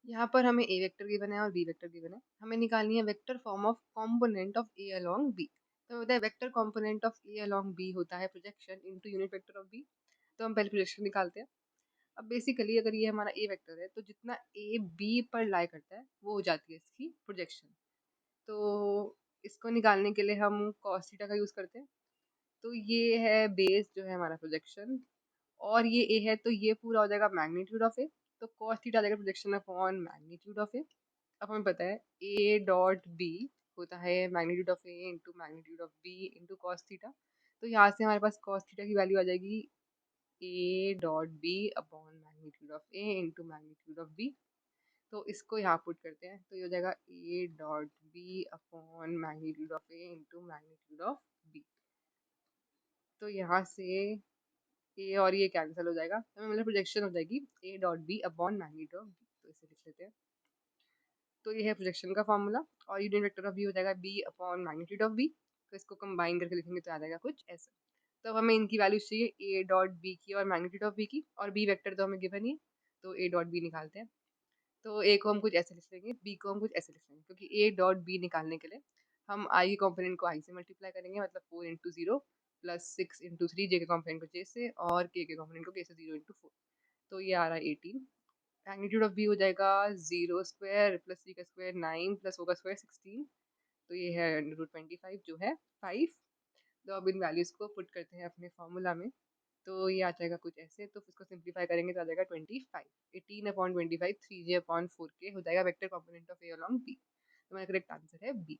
यहाँ पर हमें ए वेक्टर गिवन है और बी वेक्टर गिवन है। हमें निकालनी है vector form of component of A along B. तो होता है vector component of A along B होता है projection into unit vector of B. तो हम पहले प्रोजेक्शन निकालते हैं। अब बेसिकली अगर ये हमारा ए वेक्टर है तो जितना ए बी पर लाई करता है वो हो जाती है इसकी प्रोजेक्शन। तो इसको निकालने के लिए हम cos थीटा का यूज करते हैं। तो ये है बेस जो है हमारा प्रोजेक्शन, और ये ए है तो ये पूरा हो जाएगा मैग्नीट्यूड ऑफ ए। तो cos थीटा आ जाएगा projection upon magnitude of A. अब हमें पता है ए डॉट बी होता है magnitude of A into magnitude of B into cos theta. तो यहाँ से हमारे पास cos थीटा की वैल्यू आ जाएगी A dot B upon magnitude of A into magnitude of B. तो इसको यहाँ पुट करते हैं तो ये हो जाएगा A dot B upon magnitude of A into magnitude of B. तो यहाँ से ए और ये कैंसिल हो जाएगा, तो हमें मतलब प्रोजेक्शन हो जाएगी A dot B upon magnitude of B. तो इसे लिख लेते हैं। तो ये है प्रोजेक्शन का फॉर्मूला, और यूनिट वेक्टर ऑफ बी हो जाएगा B upon magnitude of B. तो इसको कंबाइन करके लिखेंगे तो आ जाएगा कुछ ऐसा। तो अब हमें इनकी वैल्यूज चाहिए ए डॉट बी की और मैग्नीट्यूड ऑफ बी की, और बी वेक्टर तो हमें गिवन ही है, तो ए डॉट बी निकालते हैं। तो ए को हम कुछ ऐसे लिख लेंगे, बी को हम कुछ ऐसे लिख लेंगे, क्योंकि ए डॉट बी निकालने के लिए हम आई के कॉम्पोनेंट को आई से मल्टीप्लाई करेंगे, मतलब 4 × 0 प्लस 6 × 3 जे के कॉम्पोनेंट को जे से और के कॉम्पोनेंट को के से 0 × 4। तो ये आ रहा है 18। मैग्नीट्यूड ऑफ बी हो जाएगा 0² प्लस 3 का स्क्वायर 9 प्लस होगा स्क्वायर 16। तो ये है √25 जो है 5। तो अब इन वैल्यूज को पुट करते हैं अपने फॉर्मूला में। तो ये आ जाएगा कुछ ऐसे, तो इसको सिंप्लीफाई करेंगे तो आ जाएगा 25। 18/25 3j/4k हो जाएगा vector component of A along B. तो मेरा करेक्ट आंसर है बी।